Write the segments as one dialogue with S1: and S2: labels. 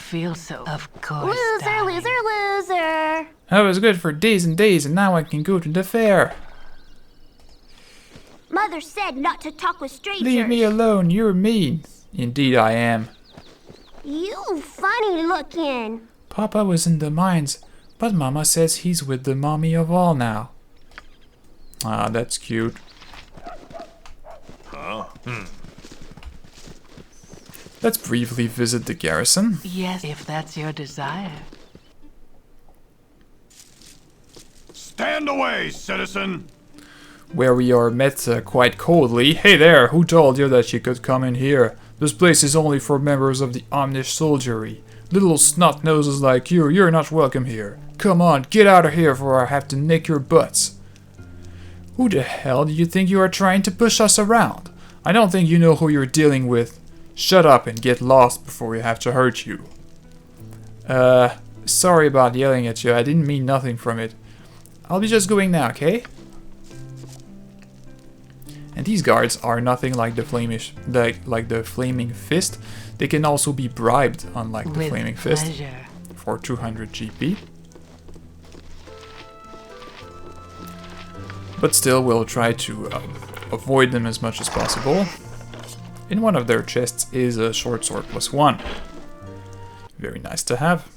S1: feel so. Of course,
S2: Loser,
S1: darling.
S2: loser, loser.
S3: I was good for days and days, and now I can go to the fair.
S2: Mother said not to talk with strangers.
S3: Leave me alone, you're mean. Indeed I am.
S2: You funny looking.
S3: Papa was in the mines, but Mama says he's with the mommy of all now. Ah, that's cute. Let's briefly visit the garrison.
S1: Yes, if that's your desire.
S4: Stand away, citizen!
S3: Where we are met quite coldly. Hey there, who told you that you could come in here? This place is only for members of the Omnish soldiery. Little snot noses like you're not welcome here. Come on, get out of here before I have to nick your butts. Who the hell do you think you are trying to push us around? I don't think you know who you're dealing with. Shut up and get lost before we have to hurt you. Sorry about yelling at you, I didn't mean nothing from it. I'll be just going now, okay? And these guards are nothing like the flaming fist. They can also be bribed, unlike the
S1: With
S3: flaming fist,
S1: pleasure.
S3: for 200 GP. But still, we'll try to avoid them as much as possible. In one of their chests is a short sword +1. Very nice to have.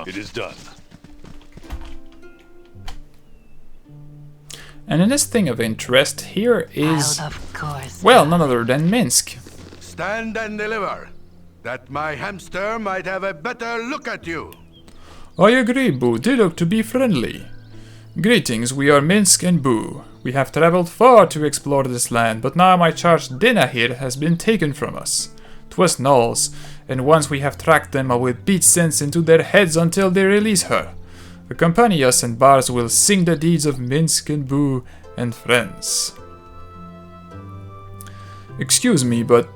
S4: It is done.
S3: And in this thing of interest, here is,
S1: I'll, of course.
S3: well, none other than Minsc.
S5: Stand and deliver, that my hamster might have a better look at you.
S3: I agree, Boo. They look to be friendly. Greetings, we are Minsc and Boo. We have traveled far to explore this land, but now my charge Dinah here has been taken from us. 'Twas Null's, and once we have tracked them, I will beat sense into their heads until they release her. Accompany us and Bars will sing the deeds of Minsc and Boo and friends. Excuse me, but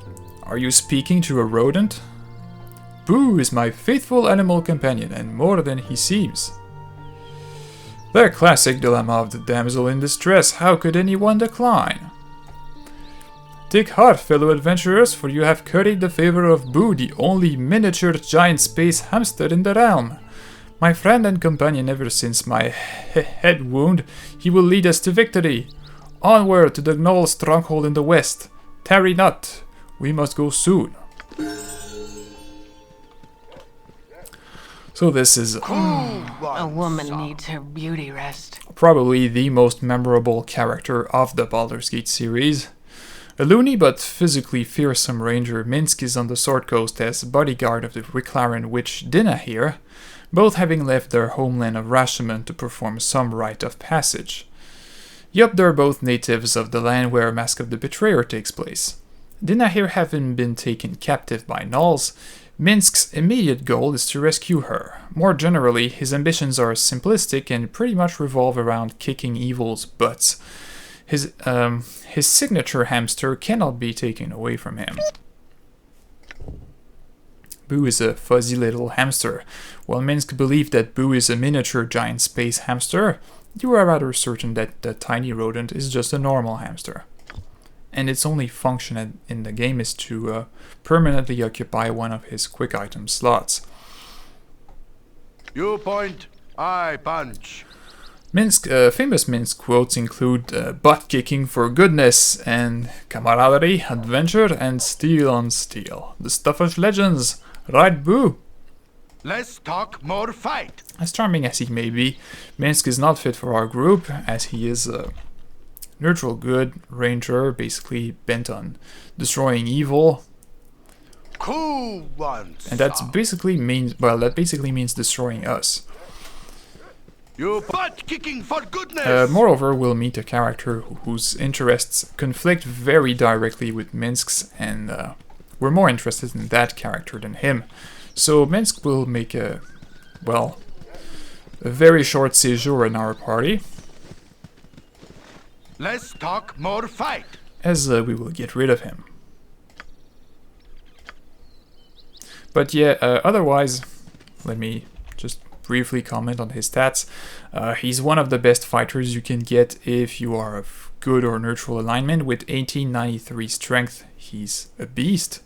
S3: are you speaking to a rodent? Boo is my faithful animal companion, and more than he seems. The classic dilemma of the damsel in distress, how could anyone decline? Take heart, fellow adventurers, for you have curried the favor of Boo, the only miniature giant space hamster in the realm. My friend and companion ever since my head wound, he will lead us to victory. Onward to the Gnoll stronghold in the west. Tarry not, we must go soon. So this is
S1: A woman needs her beauty rest.
S3: probably the most memorable character of the Baldur's Gate series. A loony but physically fearsome ranger, Minsc is on the Sword Coast as bodyguard of the Wicklaren witch Dinah here, both having left their homeland of Rashomon to perform some rite of passage. Yup, they're both natives of the land where Mask of the Betrayer takes place. Dinah here having been taken captive by Gnolls, Minsc's immediate goal is to rescue her. More generally, his ambitions are simplistic and pretty much revolve around kicking evil's butts. His signature hamster cannot be taken away from him. Boo is a fuzzy little hamster. While Minsc believed that Boo is a miniature giant space hamster, you are rather certain that the tiny rodent is just a normal hamster. And its only function in the game is to permanently occupy one of his quick item slots.
S5: You point, I punch.
S3: Famous Minsc quotes include butt kicking for goodness and camaraderie, adventure, and steel on steel. The stuff of legends, right, Boo?
S5: Less talk, more fight.
S3: As charming as he may be, Minsc is not fit for our group, as he is a neutral good ranger, basically bent on destroying evil.
S5: Cool ones.
S3: And that basically means destroying us.
S5: You butt kicking for goodness.
S3: Moreover, we'll meet a character whose interests conflict very directly with Minsc's, and we're more interested in that character than him. So Minsc will make a very short séjour in our party.
S5: Less talk, more fight.
S3: As we will get rid of him. But yeah, otherwise, let me just briefly comment on his stats. He's one of the best fighters you can get if you are of good or neutral alignment. With 1893 strength, he's a beast.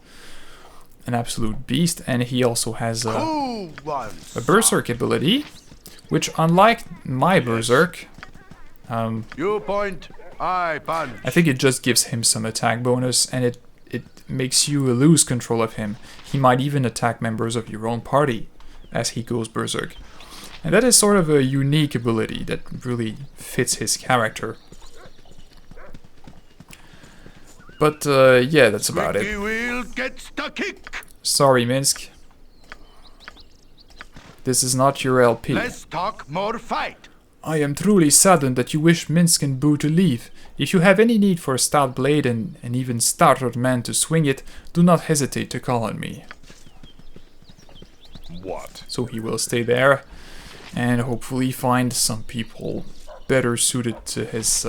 S3: an absolute beast, and he also has
S5: Who wants
S3: a berserk ability, which, unlike my berserk,
S5: You point, I punch.
S3: I think it just gives him some attack bonus, and it makes you lose control of him. He might even attack members of your own party as he goes berserk. And that is sort of a unique ability that really fits his character. But yeah, that's about
S5: Squeaky
S3: it.
S5: wheel gets the kick.
S3: Sorry, Minsc. This is not your LP.
S5: Less talk, more fight.
S3: I am truly saddened that you wish Minsc and Boo to leave. If you have any need for a stout blade and an even stouter man to swing it, do not hesitate to call on me.
S4: What?
S3: So he will stay there and hopefully find some people better suited to his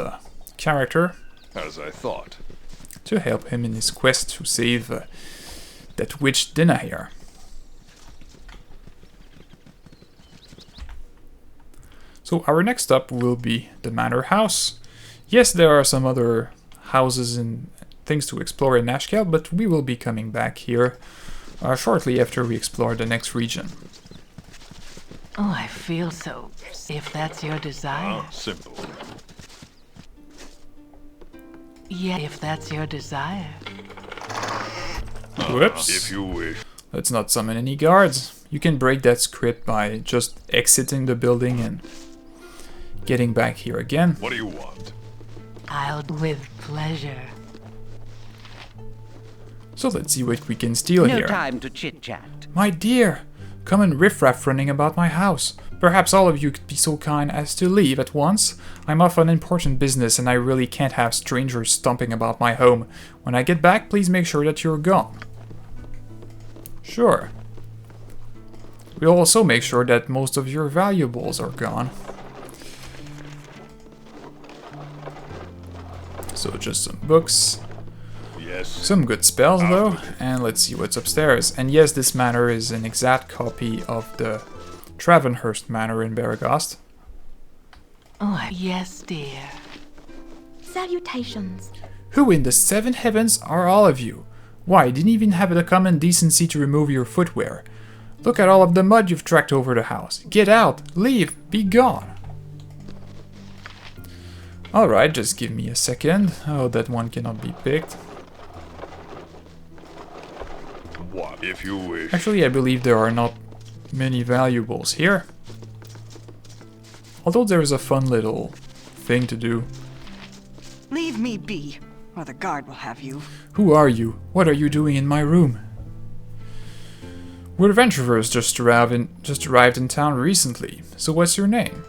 S3: character
S4: As I thought.
S3: to help him in his quest to save that witch Dinah here. So our next stop will be the manor house. Yes, there are some other houses and things to explore in Nashkel, but we will be coming back here shortly after we explore the next region.
S1: Oh, I feel so. If that's your desire.
S4: Simple.
S1: Yeah, if that's your desire.
S3: Whoops.
S4: If you wish.
S3: Let's not summon any guards. You can break that script by just exiting the building and getting back here again.
S4: What do you want?
S1: I'll with pleasure.
S3: So let's see what we can steal
S6: No
S3: here.
S6: time to chit-chat.
S3: My dear, common riffraff running about my house. Perhaps all of you could be so kind as to leave at once. I'm off on important business and I really can't have strangers stomping about my home. When I get back, please make sure that you're gone. Sure. We'll also make sure that most of your valuables are gone. So just some books.
S4: Yes.
S3: Some good spells though, and let's see what's upstairs. And yes, this manor is an exact copy of the Travenhurst Manor in Baragost.
S1: Oh, yes, dear.
S2: Salutations.
S3: Who in the seven heavens are all of you? Why, didn't even have the common decency to remove your footwear. Look at all of the mud you've tracked over the house. Get out, leave, be gone. Alright, just give me a second. Oh, that one cannot be picked.
S4: What? If you wish.
S3: Actually, I believe there are not many valuables here. Although there's a fun little thing to do.
S7: Leave me be, or the guard will have you.
S3: Who are you? What are you doing in my room? We're adventurers just arrived in town recently. So what's your name?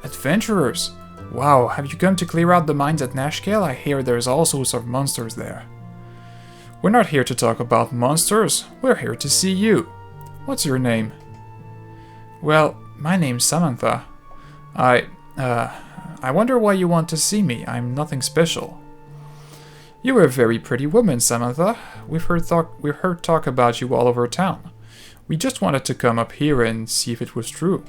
S3: Adventurers? Wow, have you come to clear out the mines at Nashkel? I hear there's all sorts of monsters there. We're not here to talk about monsters. We're here to see you. What's your name? Well, my name's Samantha. I wonder why you want to see me. I'm nothing special. You're a very pretty woman, Samantha. We've heard talk about you all over town. We just wanted to come up here and see if it was true.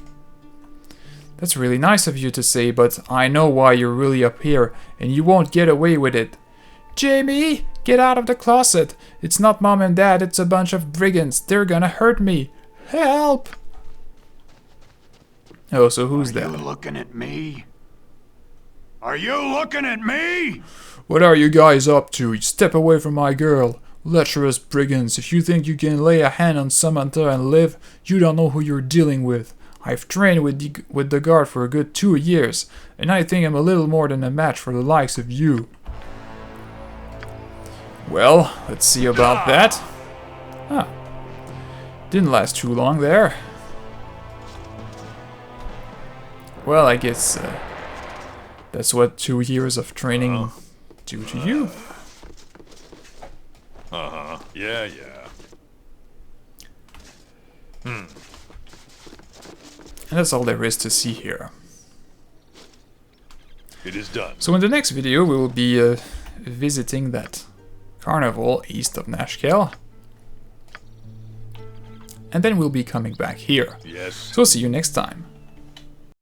S3: That's really nice of you to say, but I know why you're really up here, and you won't get away with it. Jamie, get out of the closet. It's not Mom and Dad, it's a bunch of brigands. They're gonna hurt me. Help! Oh, so who's
S4: Are
S3: that?
S4: you looking at me? Are you looking at me?
S3: What are you guys up to? Step away from my girl. Lecherous brigands, if you think you can lay a hand on Samantha and live, you don't know who you're dealing with. I've trained with the guard for a good 2 years, and I think I'm a little more than a match for the likes of you. Well, let's see about that. Huh. Didn't last too long there. Well, I guess that's what 2 years of training do to you.
S4: Uh-huh. Yeah.
S3: And that's all there is to see here.
S4: It is done.
S3: So in the next video we will be visiting that carnival east of Nashkel. And then we'll be coming back here.
S4: Yes.
S3: So see you next time.